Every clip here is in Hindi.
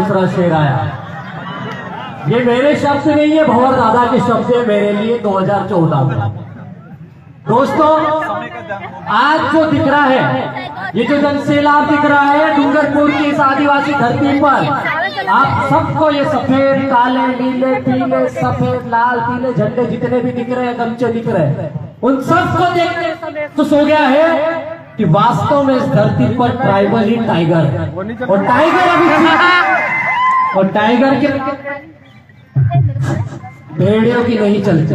दूसरा शेर आया। ये मेरे शब्द नहीं है, भंवर दादा के शब्द है मेरे लिए 2014 में। दोस्तों, आज जो दिख रहा है, ये जो जनसैलाब दिख रहा है डूंगरपुर की इस आदिवासी धरती पर, आप सबको ये सफेद काले नीले पीले सफेद लाल पीले झंडे जितने भी दिख रहे हैं, गमछे दिख रहे हैं, उन सबको देखने से महसूस हो गया है कि वास्तव में इस धरती पर ट्राइबल ही टाइगर है। और टाइगर अभी और टाइगर के भेड़ियों की नहीं चलती,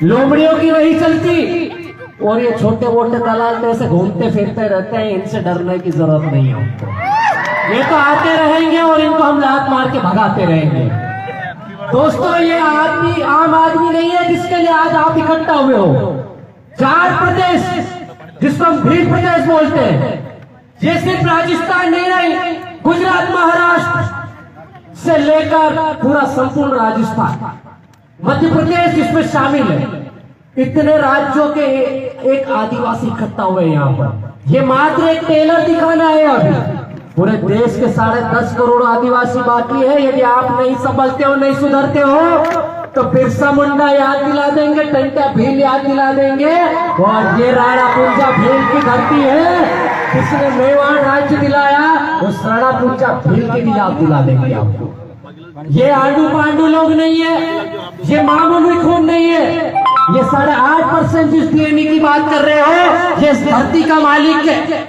लोमड़ियों की नहीं चलती, और ये छोटे मोटे दलाल ऐसे घूमते फिरते रहते हैं, इनसे डरने की जरूरत नहीं है उनको। ये तो आते रहेंगे और इनको हम लात मार के भगाते रहेंगे। दोस्तों, ये आदमी आम आदमी नहीं है जिसके लिए आज आप इकट्ठा हुए हो। चार प्रदेश जिसको हम भीड़ प्रदेश बोलते हैं, ये सिर्फ राजस्थान नहीं, गुजरात महाराष्ट्र से लेकर पूरा संपूर्ण राजस्थान, मध्य प्रदेश इसमें शामिल है। इतने राज्यों के एक आदिवासी इकट्ठा हुए यहाँ पर। ये मात्र एक टेलर दिखाना है। अभी पूरे देश के 10.5 करोड़ आदिवासी बाकी है। यदि आप नहीं संभलते हो, नहीं सुधरते हो, तो बिरसा मुंडा याद दिला देंगे, टंटा भील याद दिला देंगे, और ये राणा पुंजा भील की धरती है। जिसने मेवाड़ राज्य दिलाया, उस राणा पुंजा भील की भी याद दिला देंगे आपको। ये आंडू पांडू लोग नहीं है, ये मामूली खून नहीं है, ये 8.5% जिस डीएनए की बात कर रहे हो, ये इस धरती का मालिक है।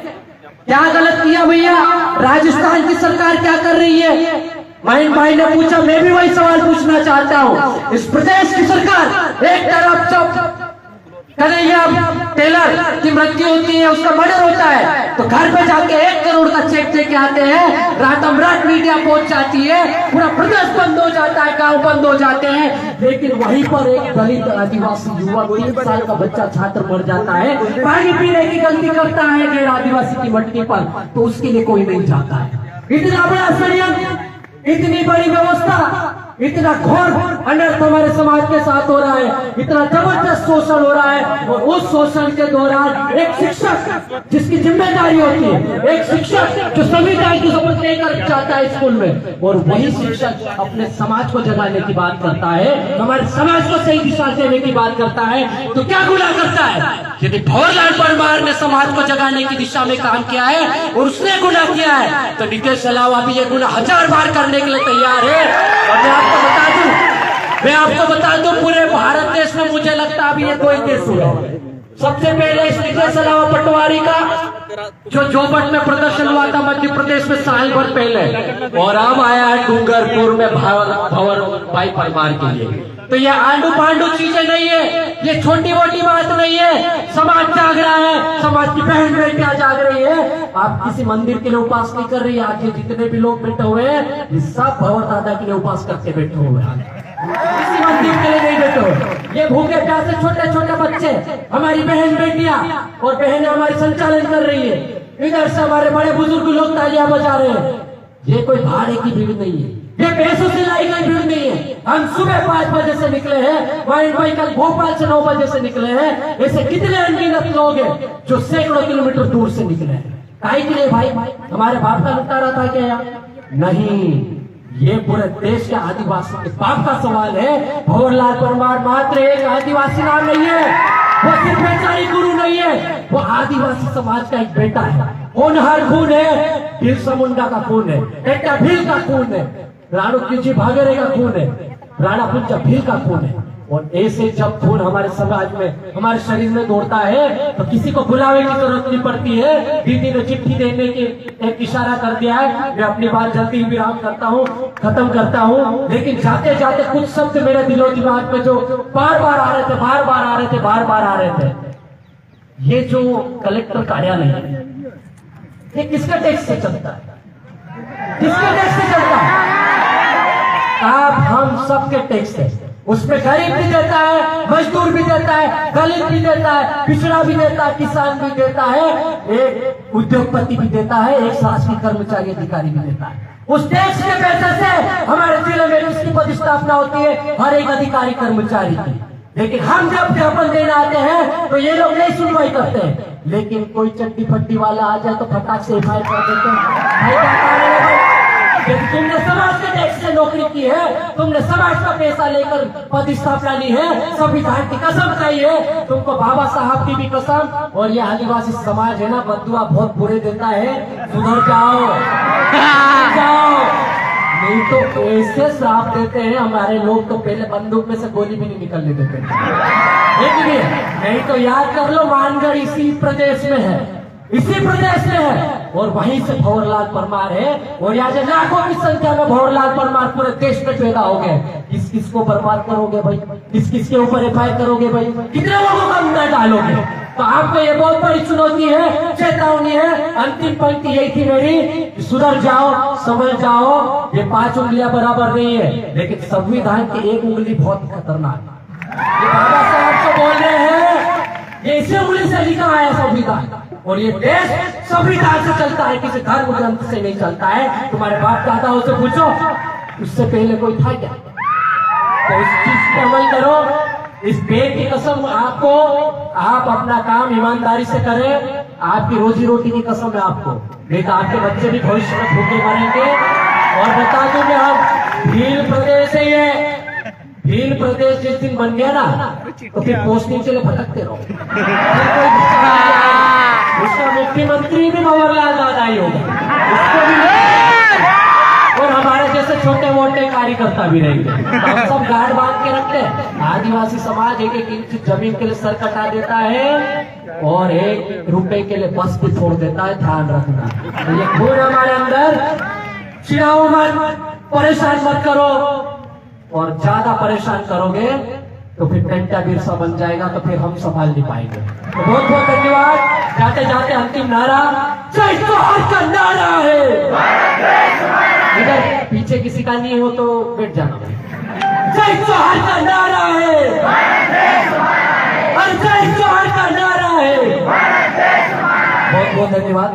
क्या गलत किया भैया? राजस्थान की सरकार क्या कर रही है? महीन भाई ने पूछा, मैं भी वही सवाल पूछना चाहता हूँ। इस प्रदेश की सरकार एक तरफ जब कन्हैया टेलर की मृत्यु होती है, उसका मर्डर होता है, तो घर पे जाके 1 करोड़ का चेक दे के आते हैं, रातम रात मीडिया पहुंच जाती है, पूरा प्रदेश बंद हो जाता है, गांव बंद हो जाते हैं। लेकिन वहीं पर एक दलित आदिवासी युवक 3 साल का बच्चा छात्र मर जाता है, पानी पीने की गलती करता है गैर आदिवासी की मटकी पर, तो उसके लिए कोई नहीं जाता है। इतना बड़ा षड्यंत्र, इतनी बड़ी व्यवस्था, इतना घोर अनर्थ हमारे समाज के साथ हो रहा है, इतना जबरदस्त शोषण हो रहा है। और उस शोषण के दौरान एक शिक्षक जिसकी जिम्मेदारी होती है, एक शिक्षक जो संविधान की शपथ लेकर जाता है स्कूल में, और वही शिक्षक अपने समाज को जगाने की बात करता है, हमारे समाज को सही दिशा देने की बात करता है, तो क्या गुनाह करता है? यदि भंवरलाल परमार ने समाज को जगाने की दिशा में काम किया है और उसने गुनाह किया है, तो नीतीश अलावा भी ये गुनाह 1000 बार करने के लिए तैयार है। और मैं आपको बता दूं, पूरे भारत देश में मुझे लगता है अभी ये 2 केस हुए। सबसे पहले इस नीतीश अलावा पटवारी का जो जोबट में प्रदर्शन हुआ था मध्य प्रदेश में साल भर पहले, और अब आया है डूंगरपुर में भंवर भाई परमार के लिए। तो ये आंडू पांडू चीजें नहीं है, ये छोटी मोटी बात नहीं है। समाज जाग रहा है, समाज की बहन बेटियां जाग रही है। आप किसी मंदिर के लिए उपास नहीं कर रही है। आज ये जितने भी लोग बैठे हुए हैं, ये सब भंवर दादा के लिए उपास करके बैठे हुए हैं, किसी मंदिर के लिए नहीं बैठे हुए। ये भूखे प्यासे छोटे छोटे बच्चे, हमारी बहन बेटियां और बहनें हमारी संचालन कर रही है। इधर से हमारे बड़े बुजुर्ग लोग तालियां बजा रहे हैं। ये कोई भाड़े की भीड़ नहीं है, ये पैसों से लाई गई भीड़ नहीं है। हम सुबह 5 बजे से निकले हैं, भाई कल भोपाल से 9 बजे से निकले हैं। ऐसे कितने अनगिनत लोग हैं जो सैकड़ों किलोमीटर दूर से निकले हैं। काहे के लिए भाई? हमारे बाप का लुटारा था क्या? नहीं, ये पूरे देश के आदिवासी के बाप का सवाल है। भंवरलाल परमार मात्र एक आदिवासी नाम नहीं है, वो सिर्फ बेचारी गुरु नहीं है, वो आदिवासी समाज का एक बेटा है। होनहार खून है, बिरसा मुंडा का खून है, टंटा भील का खून है, राणा किंची भागेरे का खून है, राणा पुंजा भील का खून है। और ऐसे जब खून हमारे समाज में, हमारे शरीर में दौड़ता है, तो किसी को बुलावे की जरूरत नहीं पड़ती है। दीदी ने चिट्ठी देने की एक इशारा कर दिया है। मैं अपनी बात जल्दी विराम करता हूँ, खत्म करता हूँ, लेकिन जाते जाते कुछ शब्द मेरे दिलो दिमाग में जो बार बार आ रहे थे, बार बार आ रहे थे। ये जो कलेक्टर कार्यालय है, ये किसके टैक्स से चलता है? किसके टैक्स से चलता है? आप हम सबके टैक्स है। उसमें गरीब भी देता है, मजदूर भी देता है, दलित भी देता है, पिछड़ा भी देता है, किसान भी देता है, एक उद्योगपति भी देता है, एक शासकीय कर्मचारी अधिकारी भी देता है। उस टैक्स के पैसे से हमारे जिले में जिसकी पदस्थापना होती है हर एक अधिकारी कर्मचारी की। लेकिन हम जब ज्ञापन देने आते हैं तो ये लोग नहीं सुनवाई करते हैं। लेकिन कोई चट्टी फट्टी वाला आ जाए तो फटाक से एफआईआर कर देते हैं। तुमने समाज के टैक्स से नौकरी की है, तुमने समाज का पैसा लेकर पद स्थापना ली है, संविधान की कसम खाई है, तुमको बाबा साहब की भी कसम। और ये आदिवासी समाज है ना, बदुआ बहुत बुरे देता है, सुधर जाओ जाओ, नहीं तो ऐसे श्राप देते हैं हमारे लोग, तो पहले बंदूक में से गोली भी नहीं निकलने देते। नहीं तो याद कर लो, मानगढ़ इसी प्रदेश में है, इसी प्रदेश में है, और वहीं से भंवरलाल परमार है। और यहाँ से लाखों की संख्या में भंवरलाल परमार पूरे देश में पैदा हो गए। किस किस को बर्बाद करोगे भाई, किस किस के ऊपर एफआईआर करोगे भाई, कितने लोगों का अंदर डालोगे? तो आपको ये बहुत बड़ी चुनौती है, चेतावनी है। अंतिम पंक्ति यही थी मेरी, सुधर जाओ, समझ जाओ। ये 5 उंगलियां बराबर नहीं है, लेकिन संविधान की एक उंगली बहुत खतरनाक है। ये बाबा साहब जो बोल रहे हैं, ये इसी उंगली से लिखा है संविधान। और ये देश संविधान से चलता है, किसी धर्म ग्रंथ से नहीं चलता है। तुम्हारे बाप दादाओं से पूछो, उससे पहले कोई था क्या? तो इस चीज पे अमल करो। इस पेड़ की कसम आपको, आप अपना काम ईमानदारी से करें, आपकी रोजी रोटी की कसम है आपको, नहीं तो आपके बच्चे भी भविष्य में भूखे मरेंगे। और बता दूं मैं, हम भील प्रदेश है, ये भील प्रदेश जिस दिन बन गया ना, तो फिर पोस्टिंग के लिए भटकते रहो। उसका मुख्यमंत्री भी भंवरलाल दादा ही होगा, उसको भी, और हमारे जैसे छोटे मोटे कार्यकर्ता भी रहेंगे। हम सब गार्ड बांध के रखते हैं। आदिवासी समाज 1-1 इंच जमीन के लिए सर कटा देता है और 1 रुपए के लिए बस भी छोड़ देता है, ध्यान रखना। तो ये खून हमारे अंदर, चिढ़ाओ मत, परेशान मत करो, और ज्यादा परेशान करोगे तो फिर पेंटा बिरसा बन जाएगा, तो फिर हम संभाल नहीं पाएंगे। तो बहुत बहुत धन्यवाद। जाते जाते अंतिम नारा जय जोहार का नारा है। इधर पीछे किसी का नहीं हो तो बैठ जाना। जय जोहार का नारा है, और जय जोहार का नारा है। बहुत बहुत धन्यवाद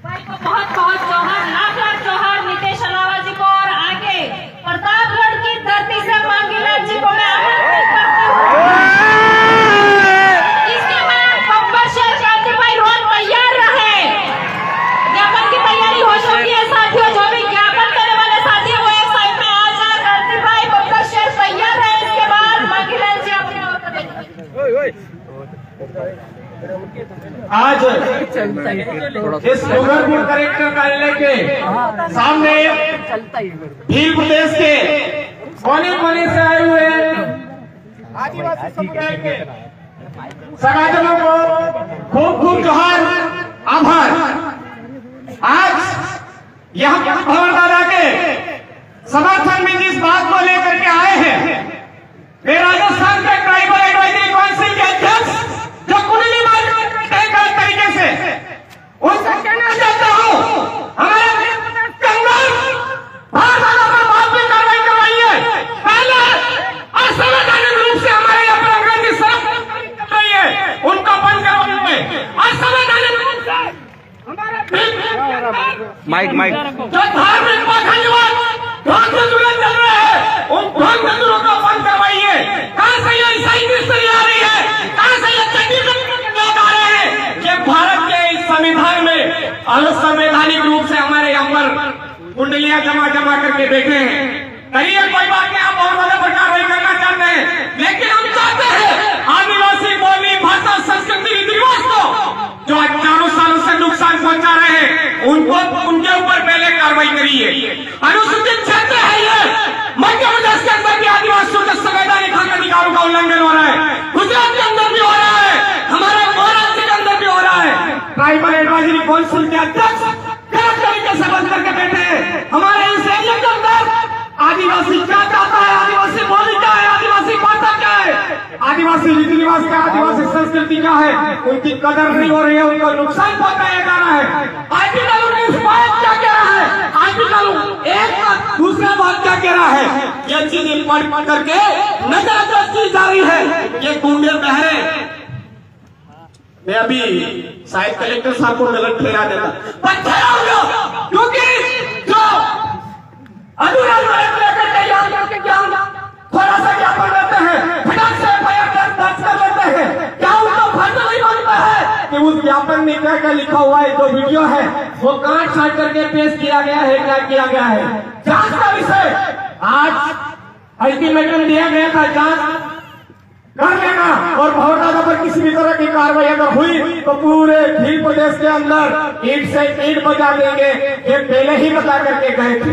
भाई को, बहुत बहुत जोहार, लाख जोहार नितेश अलावा जी को। और आगे प्रतापगढ़ की धरती से मांगीलाल जी को मैं आमंत्रित करती हूँ। इसके बाद बब्बर शेर क्रांति भाई रोहन तैयार रहे। ज्ञापन की तैयारी हो चुकी है साथियों, जो भी ज्ञापन करने वाले साथी है वो एक साइड में आ जाए। क्रांति भाई बब्बर शेर तैयार है, इसके बाद मांगीलाल जी अपने ओर करेंगे। आज इस डूंगरपुर कलेक्टर कार्यालय के सामने भील प्रदेश के कोने कोने से आए हुए आदिवासी समुदाय के समाजों को खूब खूब जोहार, आभार। आज यहाँ भंवर दादा के समर्थन में जिस बात को लेकर के आए हैं, वे राजस्थान के ट्राइबल एडवाइजरी काउंसिल के अध्यक्ष जो कुंडली गलत तरीके से, उनसे कहना चाहता हूँ, हमारे बात में कार्रवाई करवाइए। पहले असंवैधानिक रूप से हमारे यहाँ पर अंग्रेजी शब्द कर रही है, उनको बंद करवाइए। असंवैधानिक रूप से हमारे माइक जो धार्मिक पाखंडवाद ध्वंस चल रहे हैं, उन ध्वंस को बंद करवाइए। कहाँ से ये ईसाई मिस्त्री आ रही है, कहाँ से ये लोग आ रहे हैं? ये भारत के इस संविधान में असंवैधानिक रूप से हमारे यहाँ पर कुंडलियां जमा करके बैठे हैं। कहिए कोई बात नहीं, आप बहुत ज्यादा कार्रवाई करना चाहते हैं, लेकिन हम चाहते हैं आदिवासी बोली, भाषा, संस्कृति, रीति रिवाज को जो हजारों सालों से नुकसान पहुंचा रहे हैं, उनको उनके ऊपर पहले कार्रवाई करिए। अनुसूचित क्षेत्र है ये, मध्य प्रदेश के अंदर भी आदिवासियों के संवैधानिक हक अधिकारों का उल्लंघन हो रहा है, गुजरात के अंदर भी हो रहा है, हमारे महाराष्ट्र के अंदर भी हो रहा है। ट्राइबल एडवाइजरी काउंसिल के अध्यक्ष गलत तरीके से बंद करके बैठे हैं। हमारे इस एरिया के अंदर आदिवासी क्या चाहता है, आदिवासी बोली क्या है, आदिवासी भाषा क्या है, आदिवासी रीति रिवाज क्या, आदिवासी संस्कृति क्या है, उनकी कदर नहीं हो रही है, उनको नुकसान पहुंचाया जा रहा है। आर्टिकल 19 बात क्या कह रहा है, आर्टिकल 1 का दूसरा बात क्या कह रहा है, ये चीज पढ़ करके नजरअंदाज की जा रही है। ये गूंगे बहरे, मैं अभी शायद कलेक्टर साहब को गलत ठहरा देता, पर ठहराऊंगा, क्योंकि जो अनुराग लेकर तैयार करके थोड़ा सा ज्ञापन लेते हैं, फटाक से दर्ज कर लेते हैं, क्या उनको फर्ज नहीं बनता है कि उस ज्ञापन में क्या क्या लिखा हुआ है, जो वीडियो है वो काट छाट करके पेश किया गया है, क्या किया गया है। जांच का विषय आज अल्टीमेटम दिया गया था, जांच कर लेना और भवदादा पर किसी भी तरह की कार्रवाई अगर हुई तो पूरे भील प्रदेश के अंदर ईंट से ईंट बजा देंगे, ये पहले ही बता करके गए थे।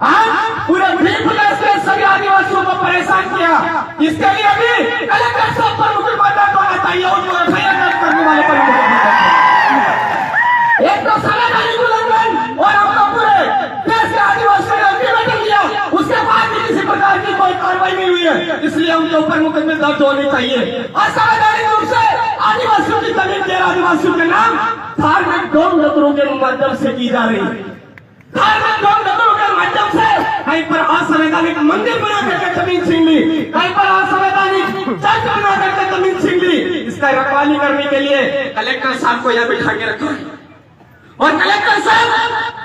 आज पूरे भील प्रदेश के सभी आदिवासियों को परेशान किया, इसके लिए भी कलेक्टर साहब पर मुकदमा होना चाहिए और जो एफआईआर दर्ज करने वाले पर मुकदमा। एक तो संवैधानिक उल्लंघन और आपका पूरे देश के आदिवासियों ने अल्टीमेटम दिया, उसके बाद भी किसी प्रकार की कोई कार्रवाई नहीं हुई है, इसलिए उनके ऊपर मुकदमे दर्ज होने चाहिए। असंवैधानिक रूप से आदिवासियों की जमीन गैर आदिवासियों के नाम धार्मिक गौ नगरों के माध्यम से की जा रही है। धार्मिक गौ नगरों के माध्यम से कहीं पर असंवैधानिक मंदिर बना करके जमीन छीन ली, कहीं पर असंवैधानिक चर्च बना करके जमीन छीन ली। इसका रखवाली करने के लिए कलेक्टर साहब को यहाँ बिठा के रखा है और कलेक्टर साहब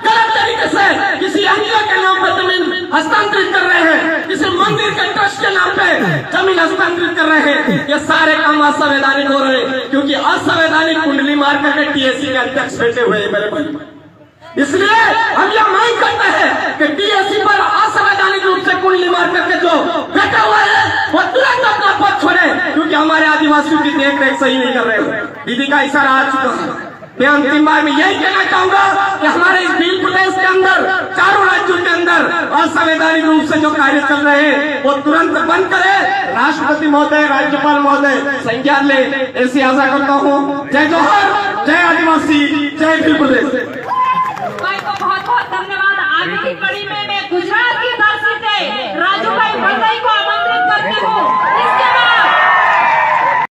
गलत तरीके से किसी एनजीओ के नाम पर जमीन हस्तांतरित कर रहे हैं, किसी मंदिर के ट्रस्ट के नाम पे जमीन हस्तांतरित कर रहे हैं। ये सारे काम असंवैधानिक हो रहे हैं, क्योंकि असंवैधानिक कुंडली मार करके टीएससी के अध्यक्ष बैठे हुए हैं मेरे भाई। इसलिए हम यह मांग करते हैं कि टीएससी पर असंवैधानिक रूप से कुंडली मार करके जो बैठा हुआ है वो तुरंत अपना पद छोड़े, क्योंकि हमारे आदिवासियों की देख रेख सही नहीं कर रहे हो। दीदी का इशारा आ चुका है। मैं अंतिम बार में यही कहना चाहूंगा कि हमारे इस भील प्रदेश के अंदर, चारों राज्यों के अंदर असंवैधानिक रूप से जो कार्य चल रहे हैं वो तुरंत बंद करे। राष्ट्रपति महोदय, राज्यपाल महोदय संज्ञान ले, ऐसी आशा करता हूँ। जय जोहर, जय आदिवासी, जय भील प्रदेश। भाई को बहुत बहुत धन्यवाद। आगे की कड़ी में मैं गुजरात की धरती से राजू भाई भट्टाई को